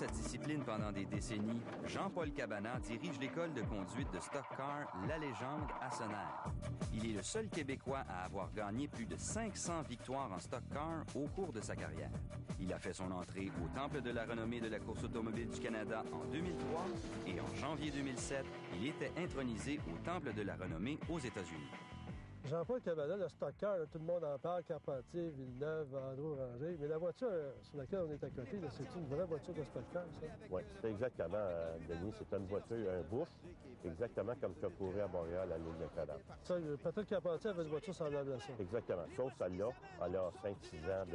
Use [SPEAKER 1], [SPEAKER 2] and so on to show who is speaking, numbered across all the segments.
[SPEAKER 1] sa discipline pendant des décennies, Jean-Paul Cabana dirige l'école de conduite de stock car La Légende à Sonnère. Il est le seul Québécois à avoir gagné plus de 500 victoires en stock car au cours de sa carrière. Il a fait son entrée au Temple de la renommée de la course automobile du Canada en 2003 et en janvier 2007, il était intronisé au Temple de la renommée aux États-Unis.
[SPEAKER 2] Jean-Paul Cabana, le stock car, là, tout le monde en parle, Carpentier, Villeneuve, Andrew-Ranger. Mais la voiture sur laquelle on est à côté, c'est une vraie voiture de stock car, ça?
[SPEAKER 3] Oui, c'est exactement, Denis. C'est une voiture, un Bush, exactement comme tu as couru à Montréal à l'île de Cadavre.
[SPEAKER 2] Ça, Patrick Carpentier avait une voiture semblable à ça.
[SPEAKER 3] Exactement. Sauf celle-là, elle a 5-6 ans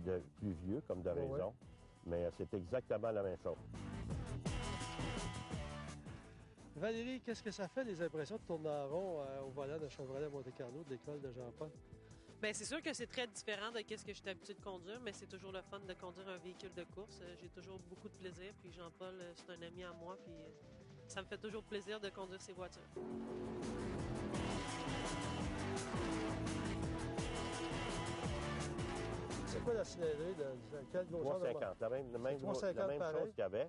[SPEAKER 3] de plus vieux, comme de raison. Ouais. Mais c'est exactement la même chose.
[SPEAKER 2] Valérie, qu'est-ce que ça fait, les impressions de tourner en rond au volant de Chevrolet Monte-Carlo de l'école de Jean-Paul?
[SPEAKER 4] Bien, c'est sûr que c'est très différent de ce que je suis habitué de conduire, mais c'est toujours le fun de conduire un véhicule de course. J'ai toujours beaucoup de plaisir, puis Jean-Paul, c'est un ami à moi, puis ça me fait toujours plaisir de conduire ses voitures.
[SPEAKER 2] C'est quoi la cylindrée de quel gros
[SPEAKER 3] 350, la même chose qu'il y avait,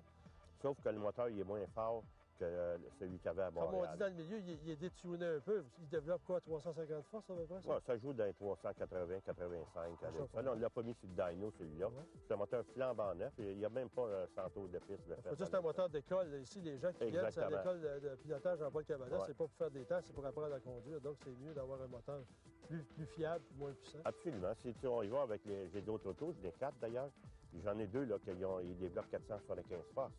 [SPEAKER 3] sauf que le moteur il est moins fort que celui qu'il y avait à Montréal.
[SPEAKER 2] Comme on dit dans le milieu, il est détuné un peu. Il développe quoi, 350 forces à peu près?
[SPEAKER 3] Oui, ça joue dans les 380, 85. Là, on ne l'a pas mis sur le dyno, celui-là. Ouais. C'est un moteur flambant neuf. Il n'y a même pas 100 tours de piste.
[SPEAKER 2] C'est juste un moteur d'école. Ici, les gens qui viennent à l'école de pilotage Jean-Paul Cabana, c'est pas pour faire des tests, c'est pour apprendre à conduire. Donc, c'est mieux d'avoir un moteur plus fiable, moins puissant.
[SPEAKER 3] Absolument. Si on y va avec j'ai d'autres autos, j'en ai 4 d'ailleurs. J'en ai 2 là, ils développent 475 forces.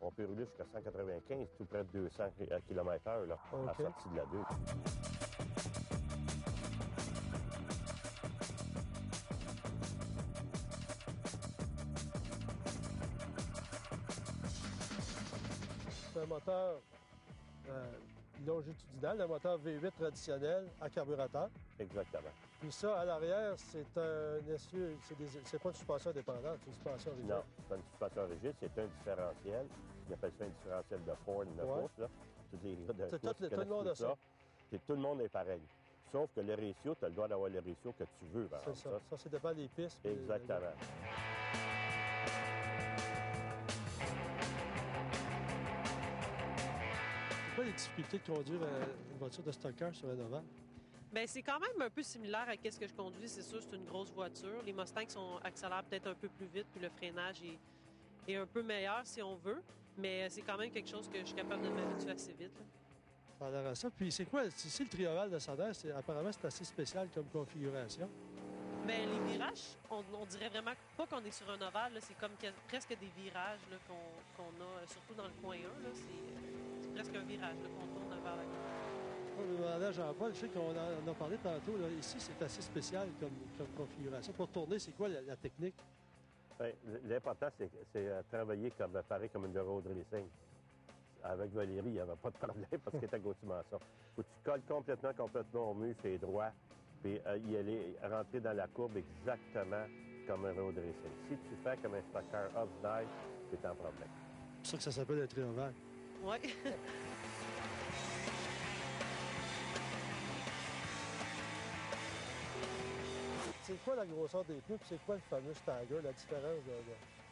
[SPEAKER 3] On peut rouler jusqu'à 195, tout près de 200 km/h là, à la sortie de la 2.
[SPEAKER 2] C'est un moteur longitudinal, un moteur V8 traditionnel à carburateur.
[SPEAKER 3] Exactement.
[SPEAKER 2] Puis ça, à l'arrière, c'est un essieu, c'est pas une suspension indépendante, c'est une suspension rigide.
[SPEAKER 3] Non, c'est une suspension rigide, c'est un différentiel. Ils appellent ça un différentiel de Ford, 9 pouces, là. Toutes les gars de
[SPEAKER 2] tout le monde a ça.
[SPEAKER 3] Tout le monde est pareil. Sauf que le ratio, tu as le droit d'avoir le ratio que tu veux.
[SPEAKER 2] C'est ça. Ça, c'est dépend des pistes.
[SPEAKER 3] Exactement.
[SPEAKER 2] C'est quoi les difficultés de conduire une voiture de stock car sur un ovale?
[SPEAKER 4] Bien, c'est quand même un peu similaire à ce que je conduis. C'est sûr, c'est une grosse voiture. Les Mustangs accélèrent peut-être un peu plus vite, puis le freinage est un peu meilleur si on veut. Mais c'est quand même quelque chose que je suis capable de m'habituer assez vite. Là.
[SPEAKER 2] Ça a l'air à ça. Puis c'est quoi? Ici, le trioval de Sonnère, apparemment, c'est assez spécial comme configuration.
[SPEAKER 4] Bien, les virages, on dirait vraiment pas qu'on est sur un ovale. C'est comme presque des virages là, qu'on a, surtout dans le coin 1. C'est presque un virage là, qu'on tourne vers la gauche.
[SPEAKER 2] On demandait à Jean-Paul, je sais qu'on en a parlé tantôt. Là, ici, c'est assez spécial comme configuration. Pour tourner, c'est quoi la technique?
[SPEAKER 3] Bien, l'important, c'est travailler pareil comme une road racing. Avec Valérie, il n'y avait pas de problème parce qu'elle est à Gauthier-Masson. Faut que tu colles complètement au mur, c'est droit, puis y aller rentrer dans la courbe exactement comme un road racing. Si tu fais comme un stock car off-dive, c'est un problème.
[SPEAKER 2] C'est pour ça que ça s'appelle un trioval.
[SPEAKER 4] Oui.
[SPEAKER 2] C'est quoi la grosseur des pneus, puis c'est quoi le fameux stagger, la différence de...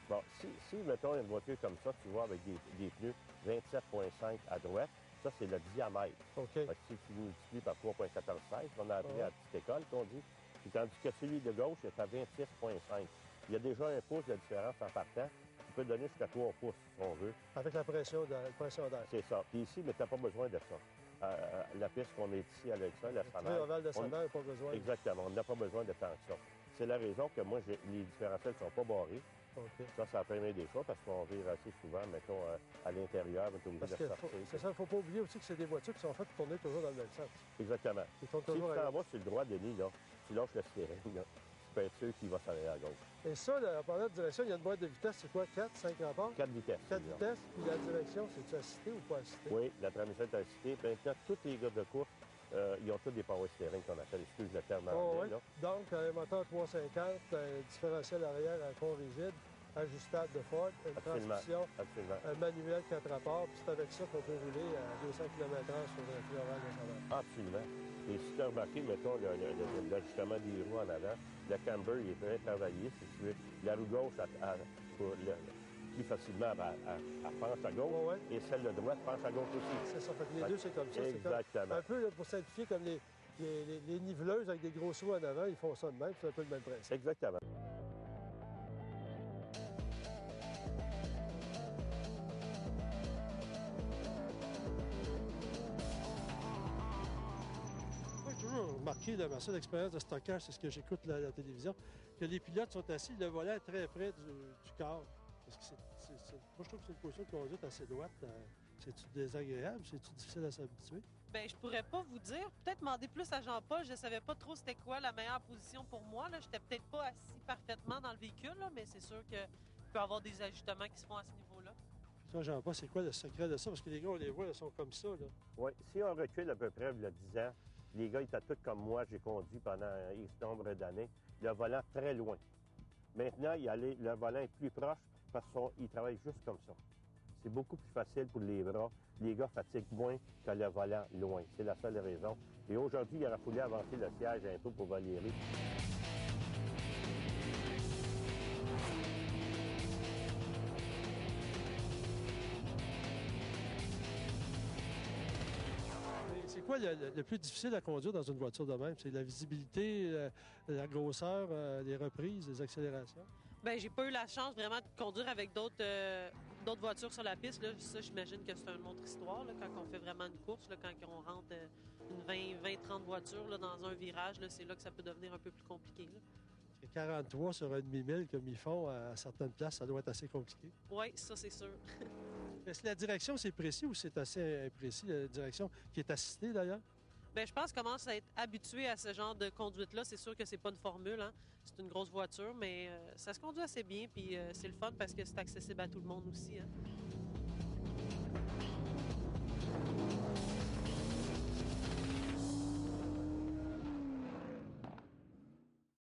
[SPEAKER 3] Bon, si mettons une voiture comme ça, tu vois, avec des pneus 27,5 à droite, ça, c'est le diamètre.
[SPEAKER 2] OK.
[SPEAKER 3] Fait que si tu multiplies par 3,1416, on a appris à la petite école, qu'on dit, puis tandis que celui de gauche est à 26,5. Il y a déjà un pouce de différence en partant. Tu peux donner jusqu'à 3 pouces, si on veut.
[SPEAKER 2] Avec la pression d'air.
[SPEAKER 3] C'est ça. Puis ici, mais tu n'as pas besoin de ça. La piste qu'on est ici avec ça, la Sonnère.
[SPEAKER 2] Le trioval de Sonnère, pas besoin.
[SPEAKER 3] Exactement. On n'a pas besoin de tant que ça. C'est la raison que moi, les différentiels ne sont pas barrés.
[SPEAKER 2] Okay.
[SPEAKER 3] Ça permet des fois parce qu'on vire assez souvent, mettons, à l'intérieur, on est obligé de sortir.
[SPEAKER 2] C'est ça, il ne faut pas oublier aussi que c'est des voitures qui sont faites pour tourner toujours dans le même sens.
[SPEAKER 3] Exactement.
[SPEAKER 2] Ils tournent
[SPEAKER 3] si tu
[SPEAKER 2] toujours
[SPEAKER 3] t'en vas sur le droit, Denis, là, tu lâches le steering, là, tu peux être sûr qu'il va s'arrêter à gauche.
[SPEAKER 2] Et ça, là, en parlant de direction, il y a une boîte de vitesse, c'est quoi, 4, 5 rapports?
[SPEAKER 3] 4 vitesses.
[SPEAKER 2] 4 vitesses, puis la direction, c'est-tu assisté ou pas assisté?
[SPEAKER 3] Oui, la transmission est assistée. Maintenant, tous les gars de course, ils ont tous des power steering qu'on appelle, excuse le terme anglais.
[SPEAKER 2] Oui. Donc, un moteur 350, un différentiel arrière à fond rigide, ajustable de Ford, une transmission manuelle 4 rapports, puis c'est avec ça qu'on peut rouler à 200 km/h sur un trioval de Sonnère.
[SPEAKER 3] Absolument. Et si tu as remarqué, mettons, l'ajustement des roues en avant, le camber, il est très travaillé, si tu veux. La roue gauche, plus facilement, elle penche à gauche,
[SPEAKER 2] Ouais.
[SPEAKER 3] et celle de droite penche à gauche aussi.
[SPEAKER 2] C'est ça, fait que les deux, c'est comme ça.
[SPEAKER 3] Exactement.
[SPEAKER 2] Un peu, là, pour simplifier, comme les niveleuses avec des gros sauts en avant, ils font ça de même, c'est un peu le même principe.
[SPEAKER 3] Exactement.
[SPEAKER 2] Moi, j'ai toujours remarqué, dans ma seule expérience de stockage, c'est ce que j'écoute à la télévision, que les pilotes sont assis, le volant est très près du corps. Parce que moi, je trouve que c'est une position de conduite assez droite. C'est-tu désagréable? C'est-tu difficile à s'habituer?
[SPEAKER 4] Bien, je pourrais pas vous dire. Peut-être demander plus à Jean-Paul. Je savais pas trop c'était quoi la meilleure position pour moi. Je n'étais peut-être pas assis parfaitement dans le véhicule, là, mais c'est sûr qu'il peut y avoir des ajustements qui se font à ce niveau-là.
[SPEAKER 2] Toi, Jean-Paul, c'est quoi le secret de ça? Parce que les gars, on les voit, ils sont comme ça.
[SPEAKER 3] Oui, si on recule à peu près il y a 10 ans, les gars étaient tous comme moi, j'ai conduit pendant X nombre d'années, le volant très loin. Maintenant, le volant est plus proche parce qu'ils travaillent juste comme ça. C'est beaucoup plus facile pour les bras. Les gars fatiguent moins que le volant loin. C'est la seule raison. Et aujourd'hui, il aurait fallu avancer le siège un peu pour Valérie.
[SPEAKER 2] C'est quoi le plus difficile à conduire dans une voiture de même? C'est la visibilité, la grosseur, les reprises, les accélérations?
[SPEAKER 4] Bien, j'ai pas eu la chance vraiment de conduire avec d'autres voitures sur la piste. Là. Ça, j'imagine que c'est une autre histoire là, quand on fait vraiment une course, là, quand on rentre une 20-30 voitures là, dans un virage, là, c'est là que ça peut devenir un peu plus compliqué. Là.
[SPEAKER 2] 43 sur un demi-mille comme ils font à certaines places, ça doit être assez compliqué.
[SPEAKER 4] Oui, ça, c'est sûr.
[SPEAKER 2] Est-ce que la direction, c'est précis ou c'est assez imprécis, la direction qui est assistée d'ailleurs?
[SPEAKER 4] Bien, je pense qu'on commence à être habitué à ce genre de conduite-là. C'est sûr que c'est pas une formule, hein. C'est une grosse voiture, mais ça se conduit assez bien, puis c'est le fun parce que c'est accessible à tout le monde aussi. Hein.